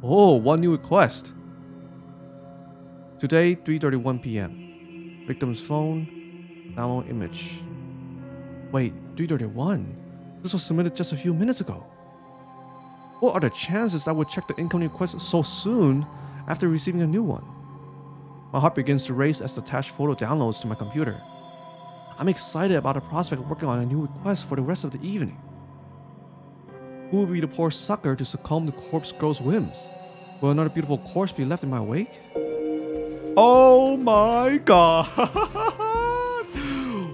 Oh, one new request. Today, 3:31 p.m. Victim's phone, download image. Wait, 3:31? This was submitted just a few minutes ago. What are the chances I would check the incoming request so soon after receiving a new one? My heart begins to race as the attached photo downloads to my computer. I'm excited about the prospect of working on a new request for the rest of the evening. Who will be the poor sucker to succumb to corpse girl's whims? Will another beautiful corpse be left in my wake? Oh my god!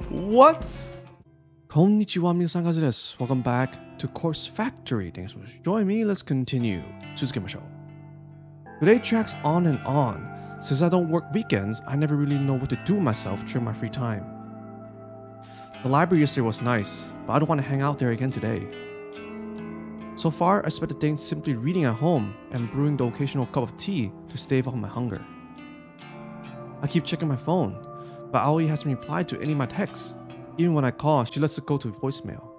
What? Konnichiwa, minasan kazu desu. Welcome back to Corpse Factory. Thanks for joining me. Let's continue. Suzuki-masho. Today tracks on and on. Since I don't work weekends, I never really know what to do with myself during my free time. The library yesterday was nice, but I don't want to hang out there again today. So far, I spent the day simply reading at home and brewing the occasional cup of tea to stave off my hunger. I keep checking my phone, but Aoi hasn't replied to any of my texts. Even when I call, she lets it go to voicemail.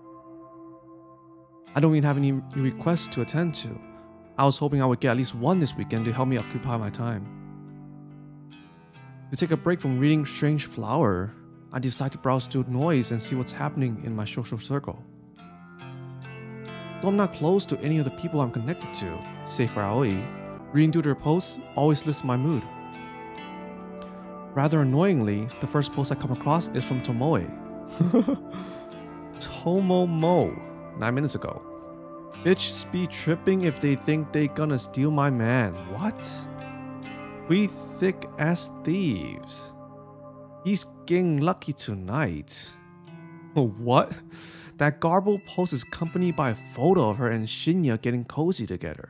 I don't even have any new requests to attend to. I was hoping I would get at least one this weekend to help me occupy my time. To take a break from reading Strange Flower, I decide to browse through noise and see what's happening in my social circle. Though I'm not close to any of the people I'm connected to, save for Aoi, reading through their posts always lifts my mood. Rather annoyingly, the first post I come across is from Tomoe. Tomomo, 9 minutes ago. Bitch be tripping if they think they gonna steal my man. What? We thick as thieves. He's getting lucky tonight. What? That garbled post is accompanied by a photo of her and Shinya getting cozy together.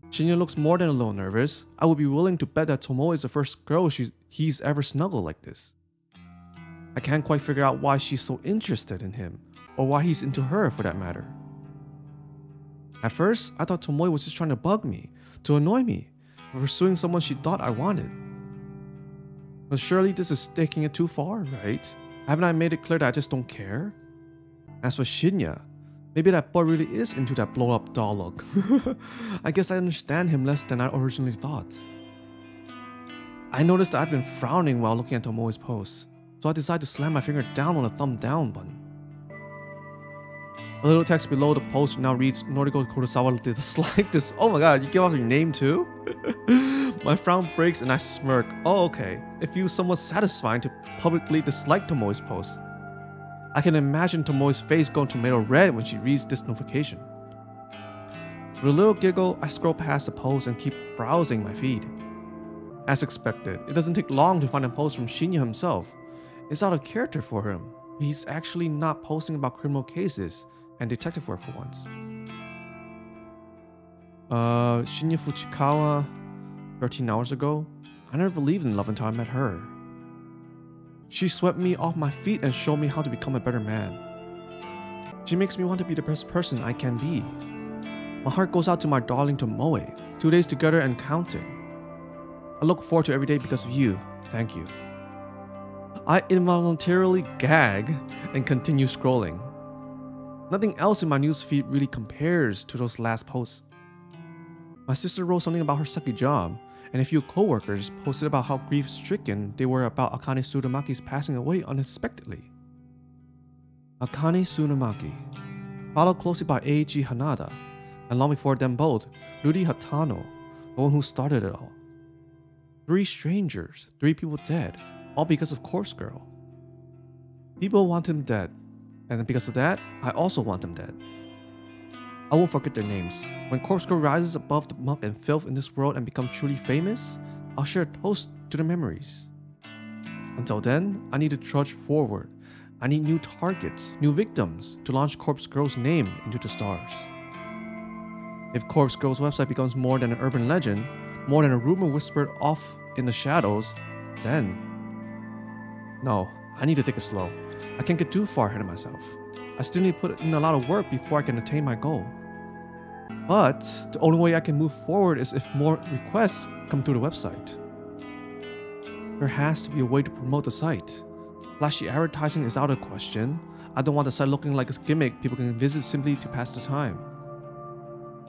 Shinya looks more than a little nervous. I would be willing to bet that Tomoe is the first girl he's ever snuggled like this. I can't quite figure out why she's so interested in him, or why he's into her for that matter. At first, I thought Tomoe was just trying to bug me, to annoy me, for pursuing someone she thought I wanted. But surely this is taking it too far, right? Haven't I made it clear that I just don't care? As for Shinya, maybe that boy really is into that blow-up doll look. I guess I understand him less than I originally thought. I noticed that I've been frowning while looking at Tomoe's post, so I decided to slam my finger down on the thumb down button. A little text below the post now reads, Noriko Kurosawa disliked this. Oh my god, you give off your name too? My frown breaks and I smirk. Oh okay, it feels somewhat satisfying to publicly dislike Tomoe's post. I can imagine Tomoe's face going tomato red when she reads this notification. With a little giggle, I scroll past the post and keep browsing my feed. As expected, it doesn't take long to find a post from Shinya himself. It's out of character for him. He's actually not posting about criminal cases and detective work for once. Shinya Fuchikawa, 13 hours ago. I never believed in love until I met her. She swept me off my feet and showed me how to become a better man. She makes me want to be the best person I can be. My heart goes out to my darling Tomoe, 2 days together and counting. I look forward to every day because of you, thank you. I involuntarily gag and continue scrolling. Nothing else in my newsfeed really compares to those last posts. My sister wrote something about her sucky job, and a few co-workers posted about how grief-stricken they were about Akane Tsuramaki's passing away unexpectedly. Akane Tsurumaki, followed closely by Eiji Hanada, and long before them both, Ruri Hatano, the one who started it all. 3 strangers, 3 people dead, all because of Corpse Girl. People want him dead, and because of that, I also want them dead. I won't forget their names. When Corpse Girl rises above the muck and filth in this world and becomes truly famous, I'll share a toast to their memories. Until then, I need to trudge forward. I need new targets, new victims, to launch Corpse Girl's name into the stars. If Corpse Girl's website becomes more than an urban legend, more than a rumor whispered off in the shadows, then... No, I need to take it slow. I can't get too far ahead of myself. I still need to put in a lot of work before I can attain my goal. But the only way I can move forward is if more requests come through the website. There has to be a way to promote the site. Flashy advertising is out of question. I don't want the site looking like a gimmick people can visit simply to pass the time.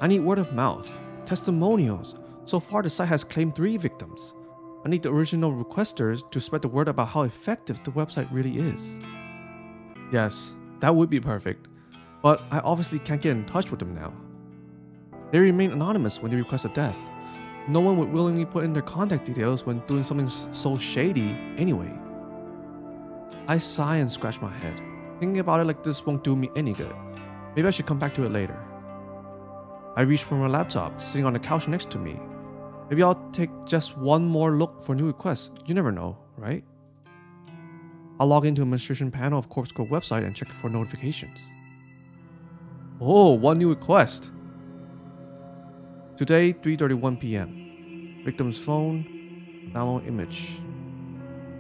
I need word of mouth, Testimonials. So far, the site has claimed 3 victims. I need the original requesters to spread the word about how effective the website really is. Yes, that would be perfect, but I obviously can't get in touch with them now. They remain anonymous when they request a death. No one would willingly put in their contact details when doing something so shady anyway. I sigh and scratch my head. Thinking about it like this won't do me any good. Maybe I should come back to it later. I reach for my laptop, sitting on the couch next to me. Maybe I'll take just one more look for new requests. You never know, right? I'll log into the administration panel of Corpse Girl website and check for notifications. Oh, one new request. Today, 3:31 p.m. Victim's phone, download image.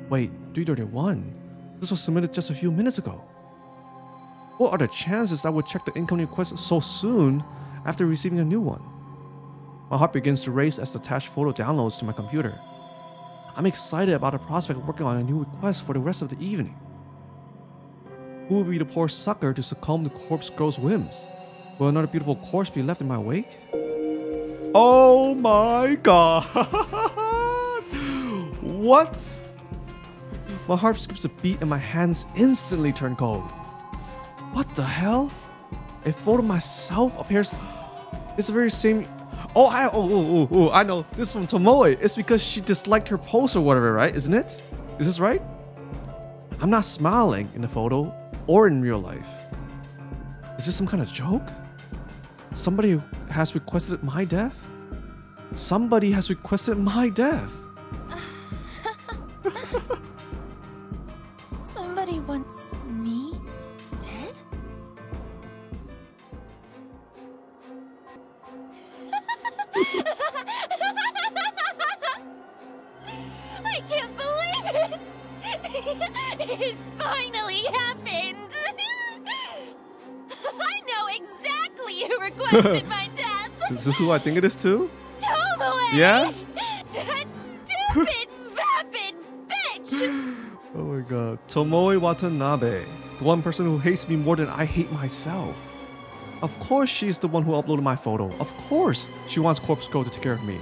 Wait, 3:31? This was submitted just a few minutes ago. What are the chances I would check the incoming request so soon after receiving a new one? My heart begins to race as the attached photo downloads to my computer. I'm excited about the prospect of working on a new request for the rest of the evening. Who will be the poor sucker to succumb to Corpse Girl's whims? Will another beautiful corpse be left in my wake? Oh my god! What? My heart skips a beat and my hands instantly turn cold. What the hell? A photo of myself appears. It's the very same. Oh, I know. This is from Tomoe. It's because she disliked her post or whatever, right? Isn't it? Is this right? I'm not smiling in the photo or in real life. Is this some kind of joke? Somebody has requested my death? Somebody has requested my death. Somebody wants me dead? I can't believe it! It finally happened! I know exactly who requested my death! Is this who I think it is too? Tomoe! Yeah? That stupid, vapid bitch! Oh my god. Tomoe Watanabe. The one person who hates me more than I hate myself. Of course she's the one who uploaded my photo. Of course she wants Corpse Girl to take care of me.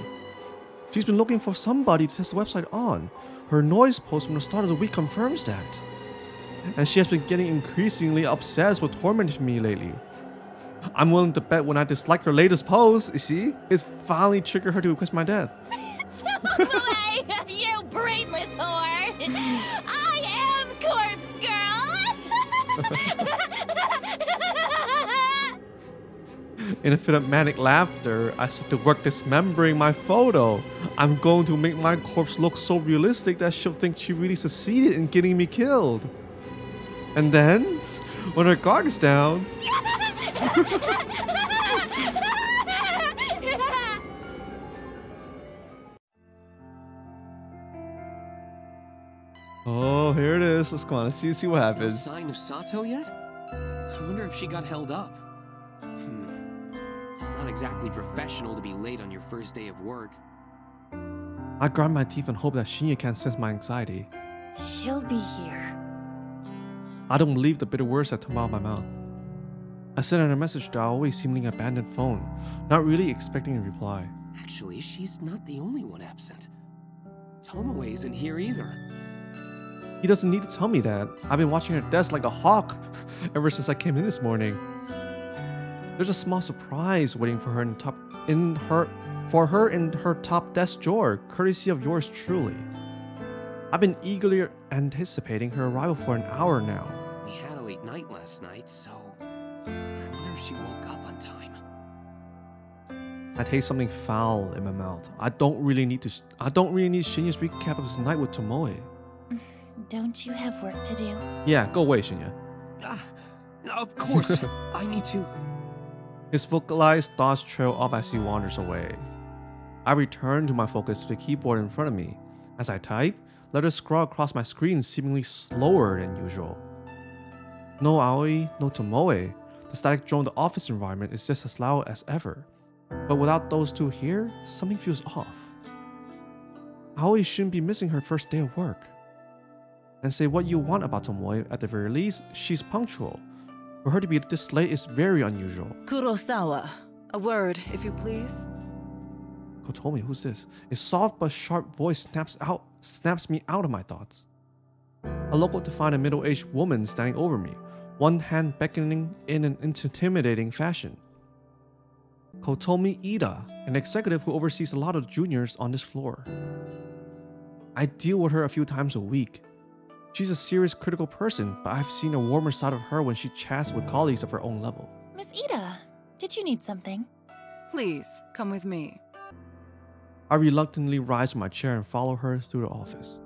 She's been looking for somebody to test the website on. Her noise post from the start of the week confirms that. And she has been getting increasingly obsessed with tormenting me lately. I'm willing to bet when I dislike her latest post, you see, it's finally triggered her to request my death. Tomoe, you brainless whore! I am Corpse Girl! In a fit of manic laughter, I set to work dismembering my photo. I'm going to make my corpse look so realistic that she'll think she really succeeded in getting me killed. And then, when her guard is down... Oh, here it is. Let's go on. Let's see what happens. No sign of Sato yet? I wonder if she got held up. It's not exactly professional to be late on your first day of work. I grind my teeth and hope that Shinya can't sense my anxiety. She'll be here. I don't believe the bitter words that come out of my mouth. I send her a message to our always seemingly abandoned phone, not really expecting a reply. Actually, she's not the only one absent. Tomoe isn't here either. He doesn't need to tell me that. I've been watching her desk like a hawk ever since I came in this morning. There's a small surprise waiting for her in her top desk drawer, courtesy of yours truly. I've been eagerly anticipating her arrival for an hour now. We had a late night last night, so I wonder if she woke up on time. I taste something foul in my mouth. I don't really need Shinya's recap of this night with Tomoe. Don't you have work to do? Yeah, go away, Shinya. Of course, I need to. His focalized thoughts trail off as he wanders away. I return to my focus to the keyboard in front of me. As I type, letters scroll across my screen seemingly slower than usual. No Aoi, no Tomoe. The static drone in the office environment is just as loud as ever. But without those two here, something feels off. Aoi shouldn't be missing her first day of work. And say what you want about Tomoe, at the very least, she's punctual. For her to be this late is very unusual. Kurosawa, a word, if you please. Kotomi, who's this? A soft but sharp voice snaps me out of my thoughts. I look up to find a middle-aged woman standing over me, one hand beckoning in an intimidating fashion. Kotomi Ida, an executive who oversees a lot of juniors on this floor. I deal with her a few times a week. She's a serious, critical person, but I've seen a warmer side of her when she chats with colleagues of her own level. Miss Ida, did you need something? Please, come with me. I reluctantly rise from my chair and follow her through the office.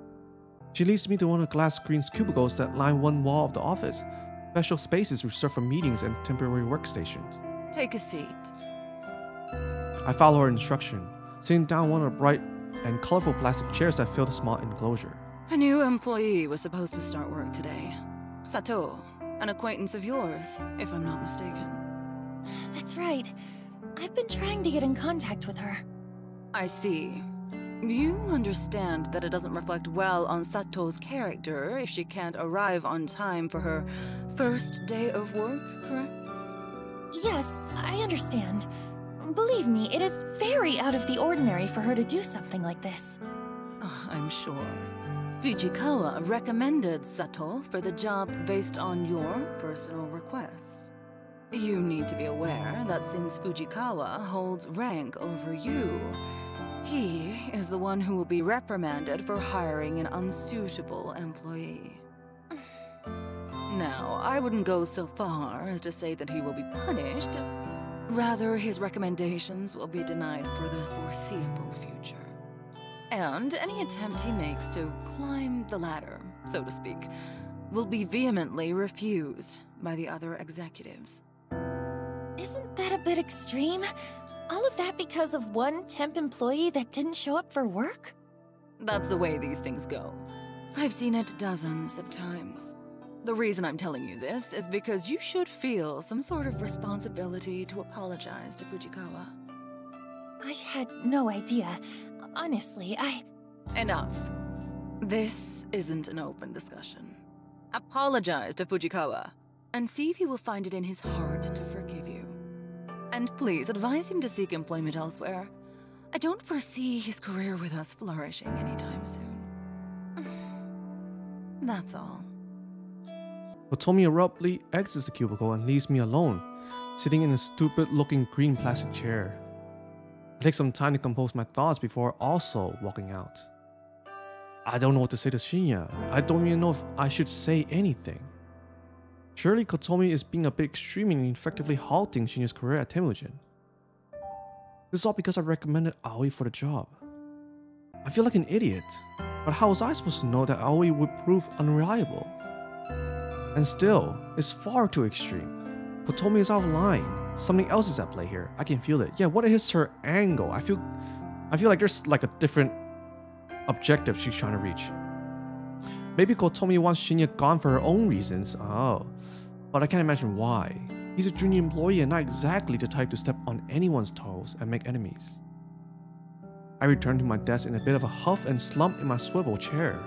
She leads me to one of the glass screened cubicles that line one wall of the office, special spaces reserved for meetings and temporary workstations. Take a seat. I follow her instruction, sitting down one of the bright and colorful plastic chairs that fill the small enclosure. A new employee was supposed to start work today. Sato, an acquaintance of yours, if I'm not mistaken. That's right. I've been trying to get in contact with her. I see. You understand that it doesn't reflect well on Sato's character if she can't arrive on time for her first day of work, correct? Yes, I understand. Believe me, it is very out of the ordinary for her to do something like this. I'm sure. Fujikawa recommended Sato for the job based on your personal request. You need to be aware that since Fujikawa holds rank over you, he is the one who will be reprimanded for hiring an unsuitable employee. Now, I wouldn't go so far as to say that he will be punished. Rather, his recommendations will be denied for the foreseeable future. And any attempt he makes to climb the ladder, so to speak, will be vehemently refused by the other executives. Isn't that a bit extreme? All of that because of one temp employee that didn't show up for work? That's the way these things go. I've seen it dozens of times. The reason I'm telling you this is because you should feel some sort of responsibility to apologize to Fujikawa. I had no idea. Honestly, Enough. This isn't an open discussion. Apologize to Fujikawa, and see if he will find it in his heart to forgive you. And please advise him to seek employment elsewhere. I don't foresee his career with us flourishing anytime soon. That's all. Kotomi abruptly exits the cubicle and leaves me alone, sitting in a stupid-looking green plastic chair. I take some time to compose my thoughts before also walking out. I don't know what to say to Shinya. I don't even know if I should say anything. Surely Kotomi is being a bit extreme in effectively halting Shinya's career at Temujin. This is all because I recommended Aoi for the job. I feel like an idiot, but how was I supposed to know that Aoi would prove unreliable? And still, it's far too extreme. Kotomi is out of line. Something else is at play here. I can feel it. Yeah, what is her angle? I feel like there's like a different objective she's trying to reach. Maybe Kotomi wants Shinya gone for her own reasons. Oh, but I can't imagine why. He's a junior employee and not exactly the type to step on anyone's toes and make enemies. I return to my desk in a bit of a huff and slump in my swivel chair.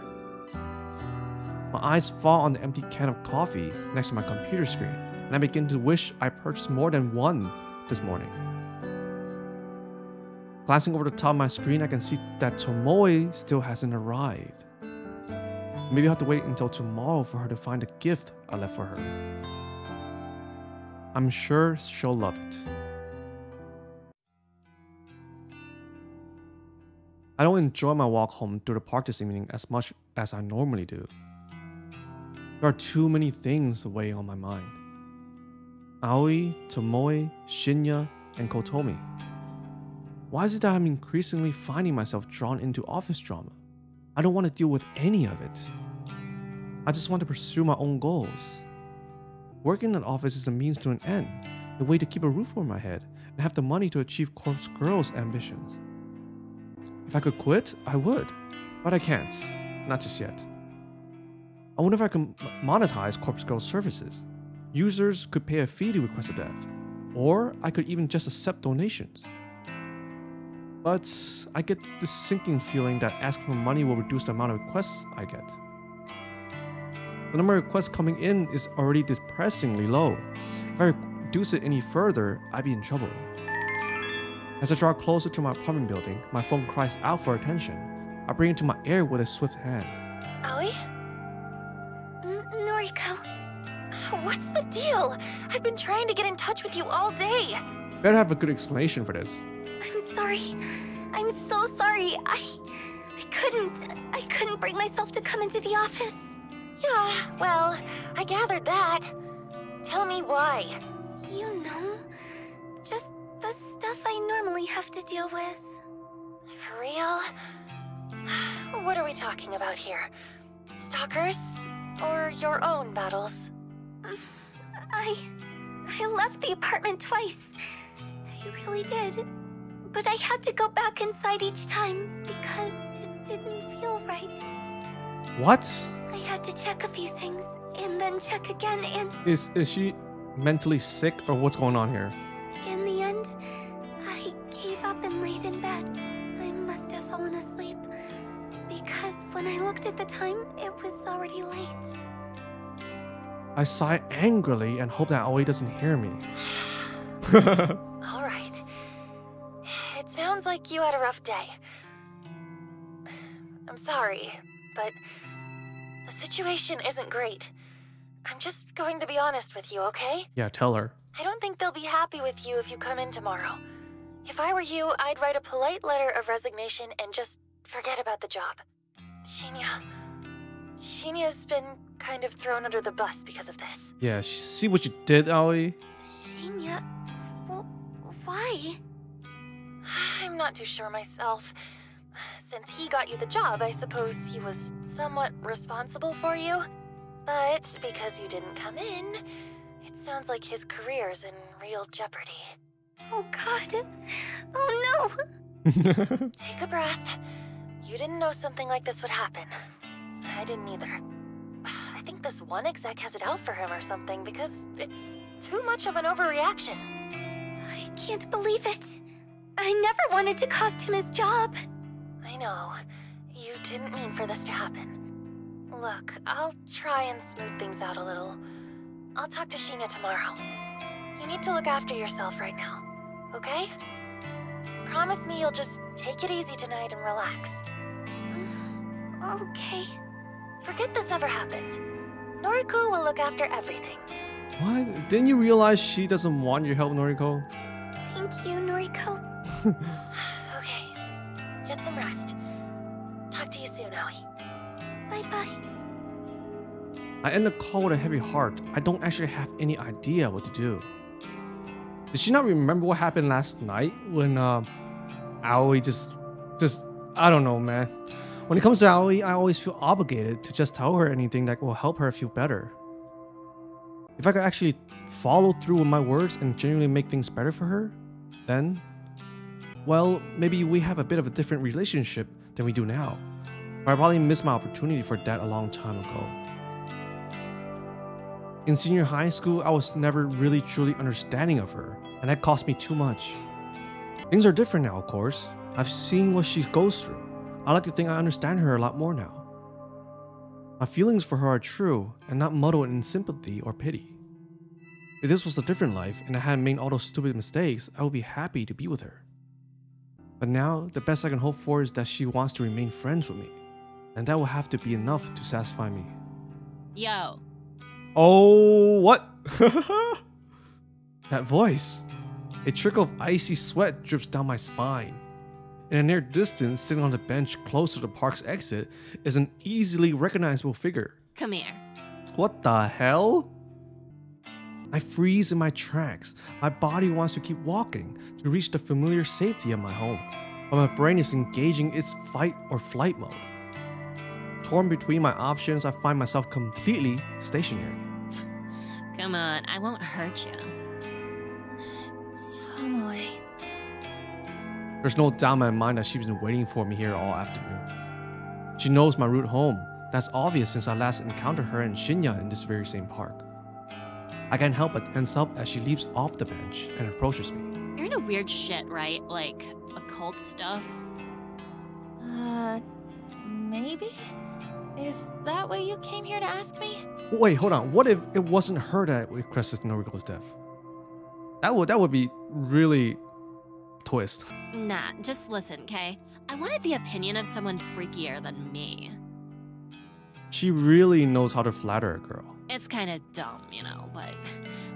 My eyes fall on the empty can of coffee next to my computer screen, and I begin to wish I purchased more than one this morning. Glancing over the top of my screen, I can see that Tomoe still hasn't arrived. Maybe I'll have to wait until tomorrow for her to find the gift I left for her. I'm sure she'll love it. I don't enjoy my walk home through the park this evening as much as I normally do. There are too many things weighing on my mind. Aoi, Tomoe, Shinya, and Kotomi. Why is it that I'm increasingly finding myself drawn into office drama? I don't want to deal with any of it. I just want to pursue my own goals. Working in an office is a means to an end, a way to keep a roof over my head and have the money to achieve Corpse Girl's ambitions. If I could quit, I would, but I can't, not just yet. I wonder if I can monetize Corpse Girl's services. Users could pay a fee to request a dev, or I could even just accept donations. But I get this sinking feeling that asking for money will reduce the amount of requests I get. The number of requests coming in is already depressingly low. If I reduce it any further, I'd be in trouble. As I draw closer to my apartment building, my phone cries out for attention. I bring it to my ear with a swift hand. Aoi? Noriko. What's the deal? I've been trying to get in touch with you all day. Better have a good explanation for this. I'm sorry. I'm so sorry. I couldn't bring myself to come into the office. Yeah, well, I gathered that. Tell me why. You know, just the stuff I normally have to deal with. For real? What are we talking about here? Stalkers? Or your own battles? I left the apartment twice. I really did. But I had to go back inside each time because it didn't feel right. What? I had to check a few things and then check again, and Is she mentally sick or what's going on here? in the end, I gave up and laid in bed. I must have fallen asleep because when I looked at the time, it was already late. I sigh angrily and hope that Aoi doesn't hear me. All right. It sounds like you had a rough day. I'm sorry, but the situation isn't great. I'm just going to be honest with you, okay? Yeah, tell her. I don't think they'll be happy with you if you come in tomorrow. If I were you, I'd write a polite letter of resignation and just forget about the job. Shinya's been kind of thrown under the bus because of this. Yeah, see what you did, Aoi? Shinya? Why? I'm not too sure myself. Since he got you the job, I suppose he was somewhat responsible for you. But because you didn't come in, it sounds like his career's in real jeopardy. Oh God. Oh no! Take a breath. You didn't know something like this would happen. I didn't either. I think this one exec has it out for him or something because it's too much of an overreaction. I can't believe it. I never wanted to cost him his job. I know. You didn't mean for this to happen. Look, I'll try and smooth things out a little. I'll talk to Shinya tomorrow. You need to look after yourself right now, okay? Promise me you'll just take it easy tonight and relax. Okay. Forget this ever happened. Noriko will look after everything. What? Didn't you realize she doesn't want your help, Noriko? Thank you, Noriko. Okay. Get some rest. Talk to you soon, Aoi. Bye-bye. I end the call with a heavy heart. I don't actually have any idea what to do. Did she not remember what happened last night when Aoi just I don't know, man. When it comes to Aoi, I always feel obligated to just tell her anything that will help her feel better. If I could actually follow through with my words and genuinely make things better for her, then, well, maybe we have a bit of a different relationship than we do now. But I probably missed my opportunity for that a long time ago. In senior high school, I was never really truly understanding of her, and that cost me too much. Things are different now, of course. I've seen what she goes through. I like to think I understand her a lot more now. My feelings for her are true and not muddled in sympathy or pity. If this was a different life and I hadn't made all those stupid mistakes, I would be happy to be with her. But now, the best I can hope for is that she wants to remain friends with me, and that will have to be enough to satisfy me. Yo. Oh, what? That voice. A trickle of icy sweat drips down my spine. In a near distance, sitting on the bench close to the park's exit, is an easily recognizable figure. Come here. What the hell? I freeze in my tracks. My body wants to keep walking to reach the familiar safety of my home, but my brain is engaging its fight or flight mode. Torn between my options, I find myself completely stationary. Come on, I won't hurt you. Tomoe. There's no doubt in my mind that she's been waiting for me here all afternoon. She knows my route home. That's obvious since I last encountered her and Shinya in this very same park. I can't help but tense up as she leaps off the bench and approaches me. You're into weird shit, right? Like occult stuff? Maybe? Is that what you came here to ask me? Wait, hold on. What if it wasn't her that requested Noriko's death? That would be really twist. Nah, just listen, okay? I wanted the opinion of someone freakier than me. She really knows how to flatter a girl. It's kind of dumb, you know, but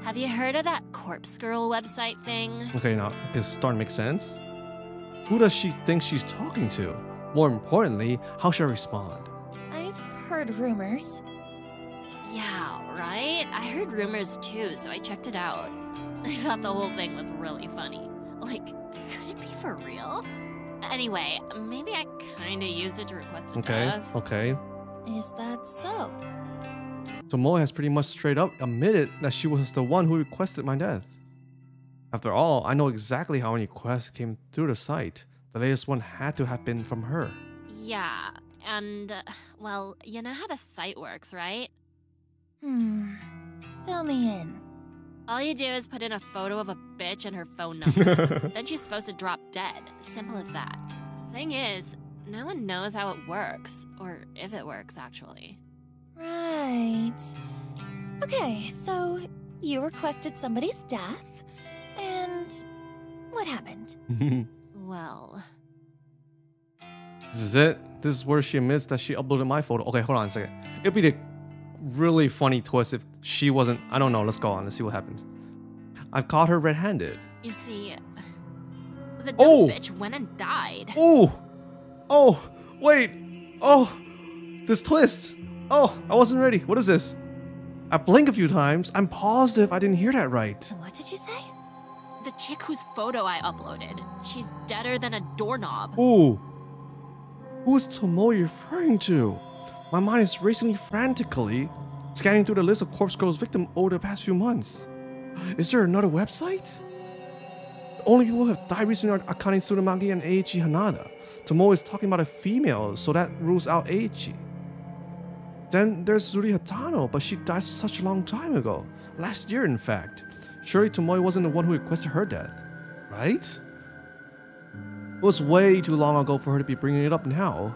have you heard of that Corpse Girl website thing? Okay, now, this is starting to make sense. Who does she think she's talking to? More importantly, how should I respond? I've heard rumors. Yeah, right? I heard rumors too, so I checked it out. I thought the whole thing was really funny. Like, could it be for real? Anyway, maybe I kinda used it to request a death. Okay. Is that so? Tomoe has pretty much straight up admitted that she was the one who requested my death. After all, I know exactly how many requests came through the site. The latest one had to have been from her. Yeah, and, well, you know how the site works, right? Fill me in. All you do is put in a photo of a bitch and her phone number. Then she's supposed to drop dead. Simple as that. Thing is, no one knows how it works. Or if it works, actually. Right. Okay, so you requested somebody's death, and what happened? Well... This is it. This is where she admits that she uploaded my photo. Okay, hold on a second. It'd be the really funny twist if she wasn't... I don't know. Let's go on. Let's see what happens. I've caught her red-handed. You see, the dumb bitch went and died. Oh, wait. Oh, this twist. Oh, I wasn't ready. What is this? I blinked a few times. I'm positive I didn't hear that right. What did you say? The chick whose photo I uploaded. She's deader than a doorknob. Ooh. Who is Tomoe referring to? My mind is racing frantically, scanning through the list of Corpse Girls victims over the past few months. Is there another website? The only people who have died recently are Akane Tsurumaki and Eiichi Hanada. Tomoe is talking about a female, so that rules out Eiichi. Then there's Zuri Hatano, but she died such a long time ago. Last year, in fact. Surely Tomoe wasn't the one who requested her death, right? It was way too long ago for her to be bringing it up now.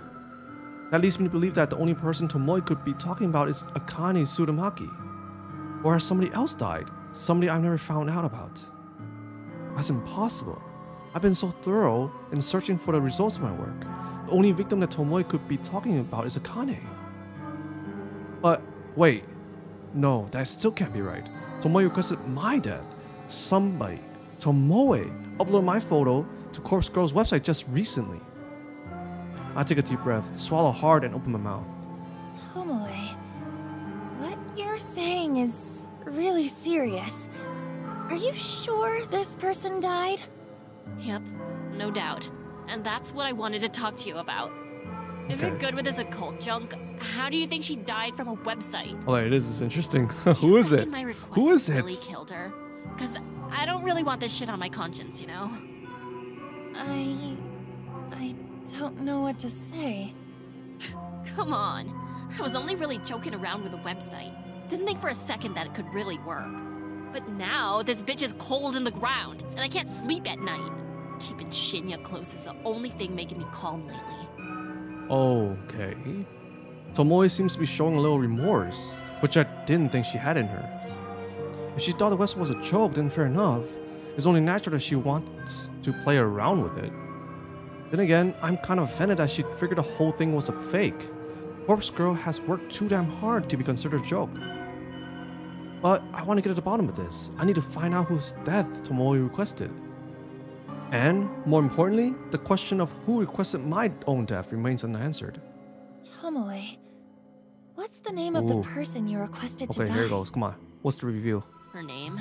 That leads me to believe that the only person Tomoe could be talking about is Akane Tsurumaki. Or has somebody else died? Somebody I've never found out about. That's impossible. I've been so thorough in searching for the results of my work. The only victim that Tomoe could be talking about is Akane. But wait, no, that still can't be right. Tomoe requested my death. Somebody, Tomoe, uploaded my photo to Corpse Girl's website just recently. I take a deep breath, swallow hard, and open my mouth. Tomoe, what you're saying is really serious. Are you sure this person died? Yep, no doubt. And that's what I wanted to talk to you about. If you're good with this occult junk, how do you think she died from a website? Oh, this is interesting. Who is it? Who is it? Really killed her? Because I don't really want this shit on my conscience, you know? I don't know what to say. Come on. I was only really joking around with the website. Didn't think for a second that it could really work. But now, this bitch is cold in the ground, and I can't sleep at night. Keeping Shinya close is the only thing making me calm lately. Okay. Tomoe seems to be showing a little remorse, which I didn't think she had in her. If she thought the website was a joke, then fair enough. It's only natural that she wants to play around with it. Then again, I'm kind of offended that she figured the whole thing was a fake. Corpse Girl has worked too damn hard to be considered a joke. But I want to get to the bottom of this. I need to find out whose death Tomoe requested. And, more importantly, the question of who requested my own death remains unanswered. Tomoe, what's the name of the person you requested to die? Okay, here it goes. Come on. What's the review? Her name?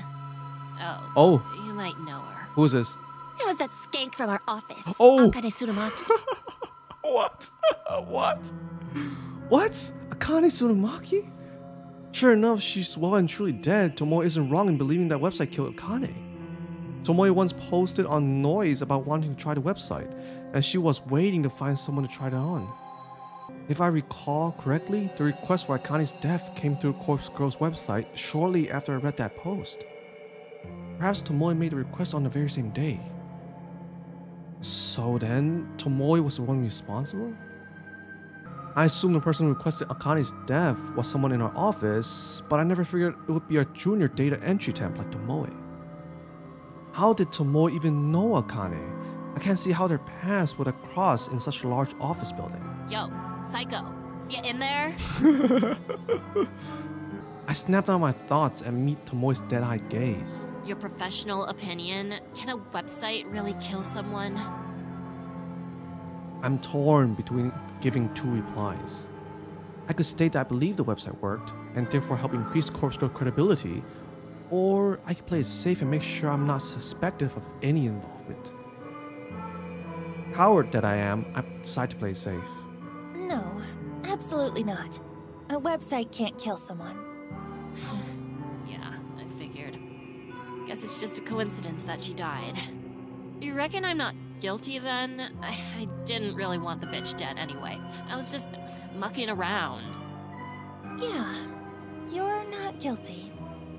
Oh. You might know her. Who is this? It was that skank from our office. Oh. Akane Tsurumaki. What? What? Akane Tsurumaki? Sure enough, she's well and truly dead. Tomoe isn't wrong in believing that website killed Akane. Tomoe once posted on Noise about wanting to try the website, and she was waiting to find someone to try it on. If I recall correctly, the request for Akane's death came through Corpse Girl's website shortly after I read that post. Perhaps Tomoe made the request on the very same day. So then, Tomoe was the one responsible? I assumed the person who requested Akane's death was someone in our office, but I never figured it would be a junior data entry temp like Tomoe. How did Tomoe even know Akane? I can't see how their paths would have crossed in such a large office building. Yo, psycho, you in there? I snapped out my thoughts and meet Tomoe's dead-eyed gaze. Your professional opinion, can a website really kill someone? I'm torn between giving two replies. I could state that I believe the website worked and therefore help increase Corpse Girl credibility, or I could play it safe and make sure I'm not suspected of any involvement. Coward that I am, I decide to play it safe. No, absolutely not. A website can't kill someone. Yeah, I figured. Guess it's just a coincidence that she died. You reckon I'm not guilty then? I didn't really want the bitch dead anyway. I was just mucking around. Yeah, you're not guilty.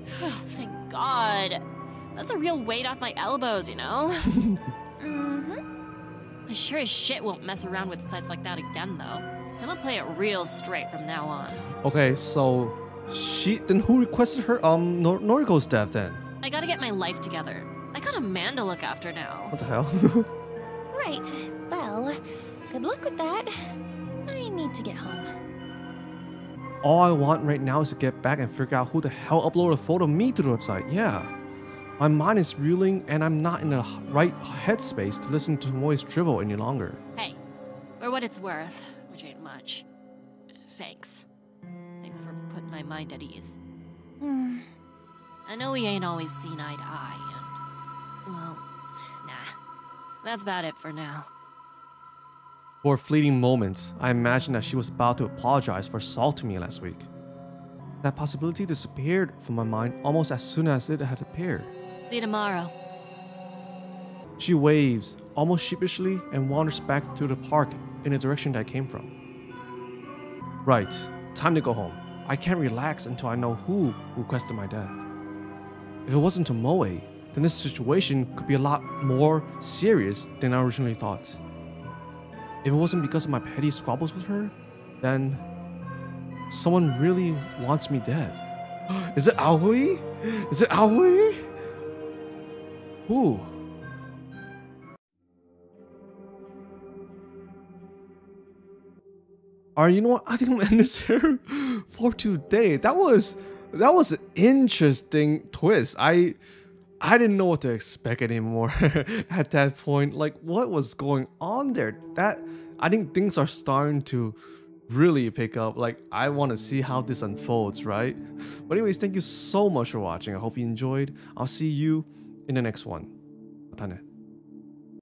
Thank God. That's a real weight off my elbows, you know? I sure as shit won't mess around with sites like that again, though. I'm gonna play it real straight from now on. Okay, so then who requested her Noriko's death then? I gotta get my life together. I got a man to look after now. What the hell? Right, well, good luck with that. I need to get home. All I want right now is to get back and figure out who the hell uploaded a photo of me to the website. Yeah. My mind is reeling and I'm not in the right headspace to listen to Tomoe's drivel any longer. Hey, for what it's worth, which ain't much, thanks. Thanks for putting my mind at ease. I know we ain't always seen eye to eye, and, well, nah. That's about it for now. For a fleeting moment, I imagined that she was about to apologize for assaulting me last week. That possibility disappeared from my mind almost as soon as it had appeared. See you tomorrow. She waves, almost sheepishly, and wanders back to the park in the direction that I came from. Right, time to go home. I can't relax until I know who requested my death. If it wasn't Tomoe, then this situation could be a lot more serious than I originally thought. If it wasn't because of my petty squabbles with her, then someone really wants me dead. Is it Aoi? Is it Aoi? Who? Alright, you know what? I think I'm gonna end this here for today. That was an interesting twist. I didn't know what to expect anymore at that point. Like, what was going on there? I think things are starting to really pick up. Like, I want to see how this unfolds, right? But anyways, thank you so much for watching. I hope you enjoyed. I'll see you in the next one. またね。